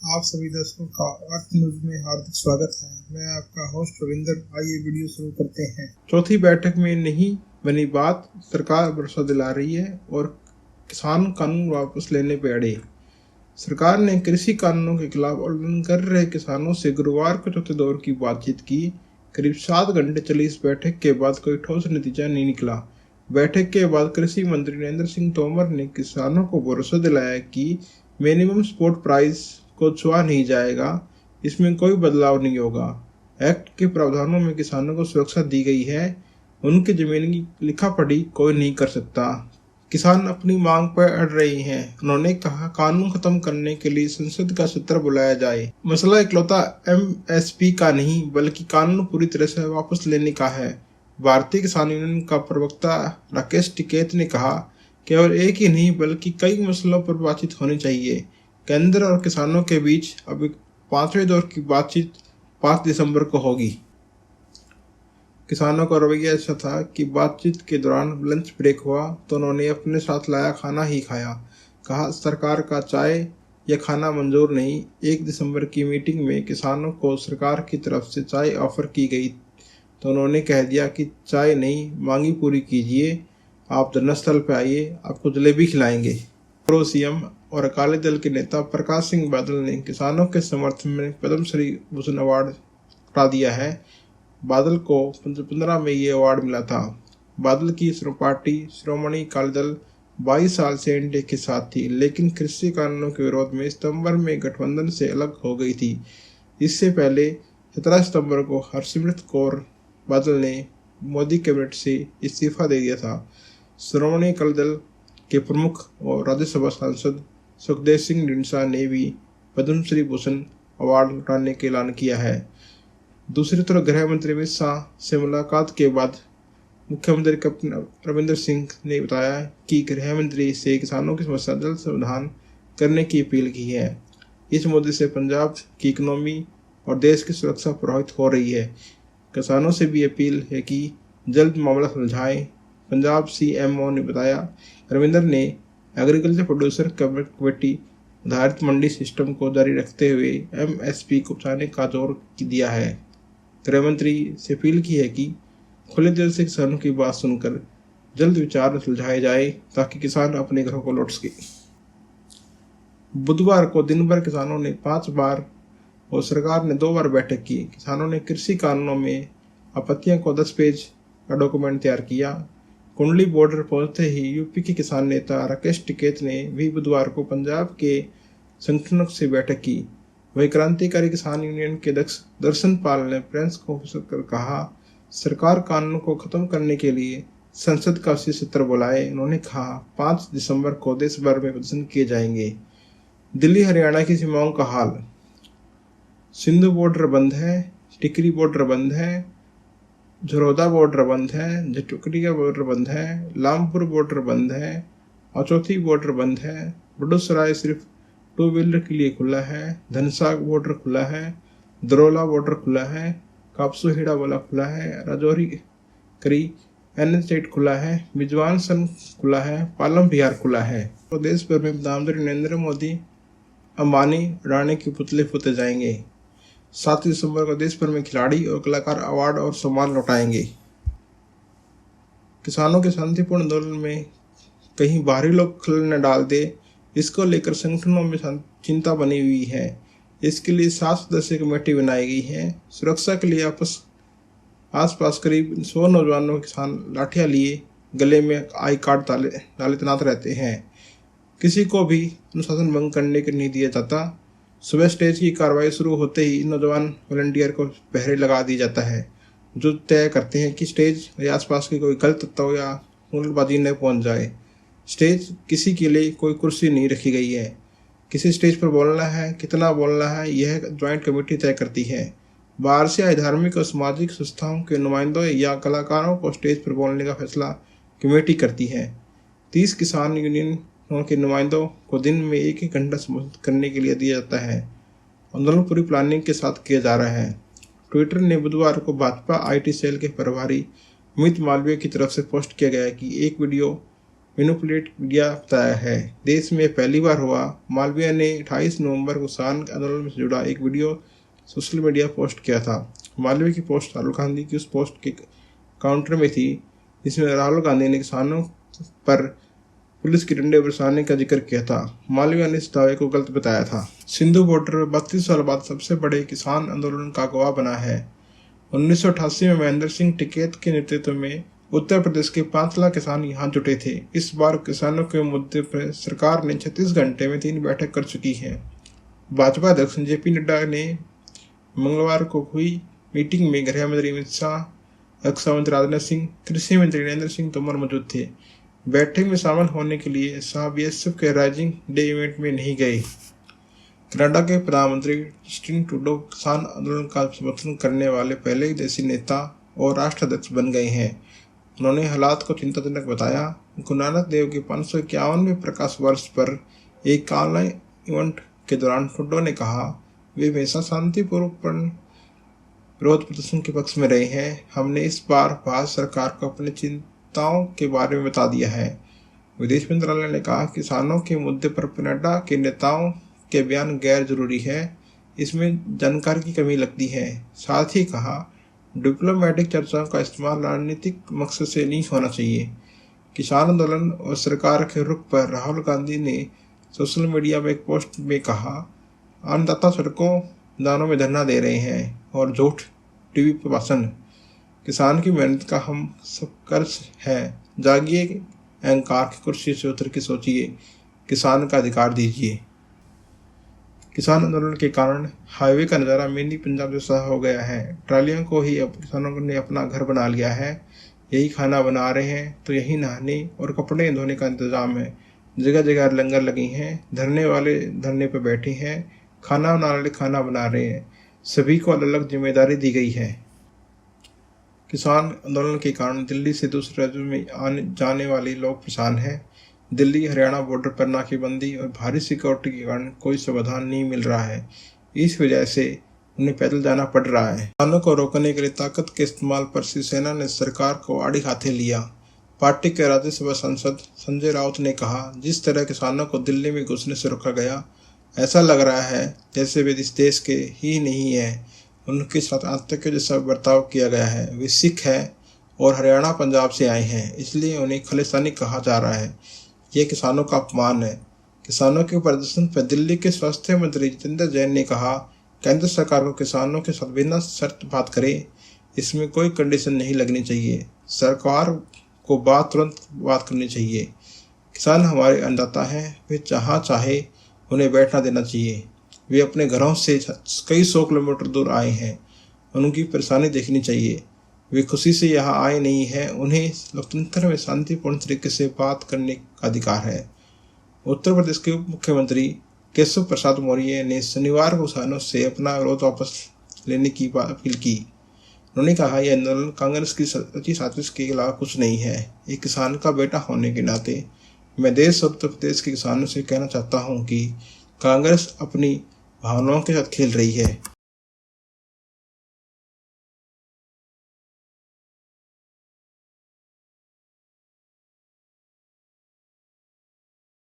आप सभी दर्शकों का अर्थ न्यूज में हार्दिक स्वागत है। मैं आपका होस्ट रविंदर। आइए वीडियो शुरू करते हैं। चौथी बैठक में नहीं बनी बात, सरकार भरोसा दिला रही है और किसान कानून वापस लेने पे अड़े। सरकार ने कृषि कानूनों के खिलाफ आंदोलन कर रहे किसानों से गुरुवार को चौथे दौर की बातचीत की। करीब 7 घंटे चली इस बैठक के बाद कोई ठोस नतीजा नहीं निकला। बैठक के बाद कृषि मंत्री नरेंद्र सिंह तोमर ने किसानों को भरोसा दिलाया कि मिनिमम सपोर्ट प्राइस को छुआ नहीं जाएगा, इसमें कोई बदलाव नहीं होगा। एक्ट के प्रावधानों में किसानों को सुरक्षा दी गई है, उनकी जमीन की लिखा पढ़ी कोई नहीं कर सकता। किसान अपनी मांग पर अड़ रहे हैं। उन्होंने कहा, कानून खत्म करने के लिए संसद का सत्र बुलाया जाए। मसला इकलौता एमएसपी का नहीं बल्कि कानून पूरी तरह से वापस लेने का है। भारतीय किसान यूनियन का प्रवक्ता राकेश टिकैत ने कहा, केवल एक ही नहीं बल्कि कई मसलों पर बातचीत होनी चाहिए। केंद्र और किसानों के बीच अब 5वें दौर की बातचीत 5 दिसंबर को होगी। किसानों का रवैया ऐसा था कि बातचीत के दौरान लंच ब्रेक हुआ तो उन्होंने अपने साथ लाया खाना ही खाया। कहा, सरकार का चाय या खाना मंजूर नहीं। 1 दिसंबर की मीटिंग में किसानों को सरकार की तरफ से चाय ऑफर की गई तो उन्होंने कह दिया कि चाय नहीं, मांगी पूरी कीजिए, आप धरनास्थल पर आइए, आपको जलेबी खिलाएंगे। पूर्व सीएम और अकाली दल के नेता प्रकाश सिंह बादल ने किसानों के समर्थन में पद्मश्री भूषण अवार्ड हटा दिया है। बादल को 15 में ये अवार्ड मिला था। बादल की पार्टी श्रोमणी अकाली दल 22 साल से एनडीए के साथ थी, लेकिन कृषि कानूनों के विरोध में सितंबर में गठबंधन से अलग हो गई थी। इससे पहले 17 सितंबर को हरसिमरत कौर बादल ने मोदी कैबिनेट से इस्तीफा दे दिया था। श्रोमणी अकाली दल के प्रमुख और राज्यसभा सांसद सुखदेव सिंह ढींडसा ने भी पद्मश्री भूषण अवार्ड लौटाने का ऐलान किया है। दूसरी तरफ गृह मंत्री अमित शाह से मुलाकात के बाद मुख्यमंत्री कैप्टन अमरिंदर सिंह ने बताया कि गृह मंत्री से किसानों की समस्या जल्द समाधान करने की अपील की है। इस मुद्दे से पंजाब की इकोनॉमी और देश की सुरक्षा प्रभावित हो रही है। किसानों से भी अपील है कि जल्द मामला सुलझाएं। पंजाब सीएमओ ने बताया, रविंदर ने एग्रीकल्चर प्रोड्यूसर कमेटी आधारित मंडी सिस्टम को जारी रखते हुए एमएसपी को बचाने का जोर दिया है। गृह मंत्री से अपील की है कि खुले दिल से किसानों की बात सुनकर जल्द विचार सुलझाए जाए ताकि किसान अपने घरों को लौट सके। बुधवार को दिन भर किसानों ने 5 बार और सरकार ने 2 बार बैठक की। किसानों ने कृषि कानूनों में आपत्तियों को 10 पेज का डॉक्यूमेंट तैयार किया। कुंडली बॉर्डर पहुंचते ही यूपी के किसान नेता राकेश टिकैत ने भी बुधवार को पंजाब के संगठनों से बैठक की। वही क्रांतिकारी किसान यूनियन के दर्शन पाल ने प्रेस कॉन्फ्रेंस कर कहा, सरकार कानून को खत्म करने के लिए संसद का विशेष सत्र बुलाए। उन्होंने कहा, 5 दिसंबर को देश भर में प्रदर्शन किए जाएंगे। दिल्ली हरियाणा की सीमाओं का हाल, सिंधु बॉर्डर बंद है, टिकरी बॉर्डर बंद है, झरोदा बॉर्डर बंद है, जटुकड़िया बॉर्डर बंद है, लामपुर बॉर्डर बंद है, अचौथी बॉर्डर बंद है, बड़ूसराय सिर्फ 2 व्हीलर के लिए खुला है, धनसाग बॉर्डर खुला है, दरोला बॉर्डर खुला है, कापसूहेड़ा वाला खुला है, राजौरी करी NH8 खुला है, बिजवान सन खुला है, पालम बिहार खुला है। प्रदेश भर में प्रधानमंत्री नरेंद्र मोदी, अंबानी, अडानी के पुतले फूटे जाएंगे। 7 दिसंबर को देश भर में खिलाड़ी और कलाकार अवार्ड और सम्मान लौटाएंगे। किसानों के शांतिपूर्ण आंदोलन में कहीं बाहरी लोग खलल न डाल दे, इसको लेकर संगठनों में चिंता बनी हुई है। इसके लिए 7 सदस्यीय कमेटी बनाई गई है। सुरक्षा के लिए आसपास करीब 100 नौजवानों किसान लाठियां लिए गले में आई कार्ड डाले तैनात रहते हैं। किसी को भी अनुशासन भंग करने के नहीं दिया जाता। सुबह स्टेज की कार्रवाई शुरू होते ही नौजवान वॉलंटियर को पहरे लगा दिया जाता है, जो तय करते हैं कि स्टेज या आसपास की कोई गलत तत्व या हुलड़बाजी न पहुंच जाए। स्टेज किसी के लिए कोई कुर्सी नहीं रखी गई है। किसी स्टेज पर बोलना है, कितना बोलना है, यह ज्वाइंट कमेटी तय करती है। बाहर से आए धार्मिक और सामाजिक संस्थाओं के नुमाइंदों या कलाकारों को स्टेज पर बोलने का फैसला कमेटी करती है। 30 किसान यूनियन के नुमाइंदों को दिन में 1 घंटा संबोधित करने के लिए दिया जाता है। आंदोलन पूरी प्लानिंग के साथ किया जा रहा है। ट्विटर ने बुधवार को भाजपा IT सेल के प्रभारी अमित मालवीय की तरफ से पोस्ट किया गया कि एक वीडियो मैनिपुलेट मीडिया बताया है। देश में पहली बार हुआ। मालवीय ने 28 नवंबर को किसान आंदोलन से जुड़ा एक वीडियो सोशल मीडिया पोस्ट किया था। मालवीय की पोस्ट राहुल गांधी की उस पोस्ट के काउंटर में थी जिसमें राहुल गांधी ने किसानों पर पुलिस की डंडे बरसाने का जिक्र किया था। मालवीय ने इस दावे को गलत बताया था। सिंधु बॉर्डर 32 साल बाद सबसे बड़े किसान आंदोलन का गवाह बना है। 1988 में महेंद्र सिंह टिकैत के नेतृत्व में उत्तर प्रदेश के 5 लाख किसान यहाँ जुटे थे। इस बार किसानों के मुद्दे पर सरकार ने 36 घंटे में 3 बैठक कर चुकी है। भाजपा अध्यक्ष जेपी नड्डा ने मंगलवार को हुई मीटिंग में गृह मंत्री अमित शाह, रक्षा मंत्री राजनाथ सिंह, कृषि मंत्री नरेंद्र सिंह तोमर मौजूद थे। बैठक में शामिल होने के लिए शाह बीएसएफ के राइजिंग डे इवेंट में नहीं गए। कनाडा के प्रधानमंत्री जस्टिन ट्रूडो किसान आंदोलन का समर्थन करने वाले पहले देशी नेता और राष्ट्राध्यक्ष बन गए हैं। उन्होंने हालात को चिंताजनक बताया। गुरु नानक देव के 551वें प्रकाश वर्ष पर एक ऑनलाइन इवेंट के दौरान ट्रूडो ने कहा, वे हमेशा शांतिपूर्वक विरोध प्रदर्शन के पक्ष में रहे हैं। हमने इस बार भारत सरकार को अपनी चिंताओं के बारे में बता दिया है। विदेश मंत्रालय ने कहा, किसानों के मुद्दे पर कनाडा के नेताओं के बयान गैर जरूरी है, इसमें जानकारी की कमी लगती है। साथ ही कहा, डिप्लोमेटिक चर्चाओं का इस्तेमाल राजनीतिक मकसद से नहीं होना चाहिए। किसान आंदोलन और सरकार के रुख पर राहुल गांधी ने सोशल मीडिया में एक पोस्ट में कहा, अन्नदाता सड़कों दानों में धरना दे रहे हैं और झूठ टीवी पर भाषण। किसान की मेहनत का हम सब कर्ज है। जागिए, अहंकार की कुर्सी से उतर के सोचिए, किसान का अधिकार दीजिए। किसान आंदोलन के कारण हाईवे का नज़ारा मिनी पंजाब जैसा हो गया है। ट्रालियों को ही अब किसानों ने अपना घर बना लिया है। यही खाना बना रहे हैं तो यही नहाने और कपड़े धोने का इंतजाम है। जगह जगह लंगर लगी हैं। धरने वाले धरने पर बैठे हैं, खाना बनाने वाले खाना बना रहे हैं। सभी को अलग अलग जिम्मेदारी दी गई है। किसान आंदोलन के कारण दिल्ली से दूसरे राज्यों में आने जाने वाले लोग परेशान हैं। दिल्ली हरियाणा बॉर्डर पर नाकेबंदी और भारी सिक्योरिटी के कारण कोई समाधान नहीं मिल रहा है। इस वजह से उन्हें पैदल जाना पड़ रहा है। किसानों को रोकने के लिए ताकत के इस्तेमाल पर शिवसेना ने सरकार को आड़े हाथे लिया। पार्टी के राज्यसभा सांसद संजय राउत ने कहा, जिस तरह किसानों को दिल्ली में घुसने से रोका गया, ऐसा लग रहा है जैसे वे इस देश के ही नहीं है। उनके साथ आतंकियों जैसा बर्ताव किया गया है। वे सिख हैं और हरियाणा पंजाब से आए हैं, इसलिए उन्हें खालिस्तानी कहा जा रहा है। ये किसानों का अपमान है। किसानों के प्रदर्शन पर दिल्ली के स्वास्थ्य मंत्री जितेंद्र जैन ने कहा, केंद्र सरकार को किसानों के साथ बिना शर्त बात करे, इसमें कोई कंडीशन नहीं लगनी चाहिए। सरकार को तुरंत बात करनी चाहिए। किसान हमारे अन्नदाता हैं, वे जहाँ चाहे उन्हें बैठना देना चाहिए। वे अपने घरों से कई 100 किलोमीटर दूर आए हैं, उनकी परेशानी देखनी चाहिए। वे खुशी से यहाँ आए नहीं हैं। उन्हें लोकतंत्र में शांतिपूर्ण तरीके से बात करने का अधिकार है। उत्तर प्रदेश के उप मुख्यमंत्री केशव प्रसाद मौर्य ने शनिवार को किसानों से अपना विरोध वापस लेने की अपील की। उन्होंने कहा, यह आंदोलन कांग्रेस की सच्ची साजिश के अलावा कुछ नहीं है। एक किसान का बेटा होने के नाते मैं देश और उत्तर प्रदेश के किसानों से कहना चाहता हूँ कि कांग्रेस अपनी भावनाओं के साथ खेल रही है।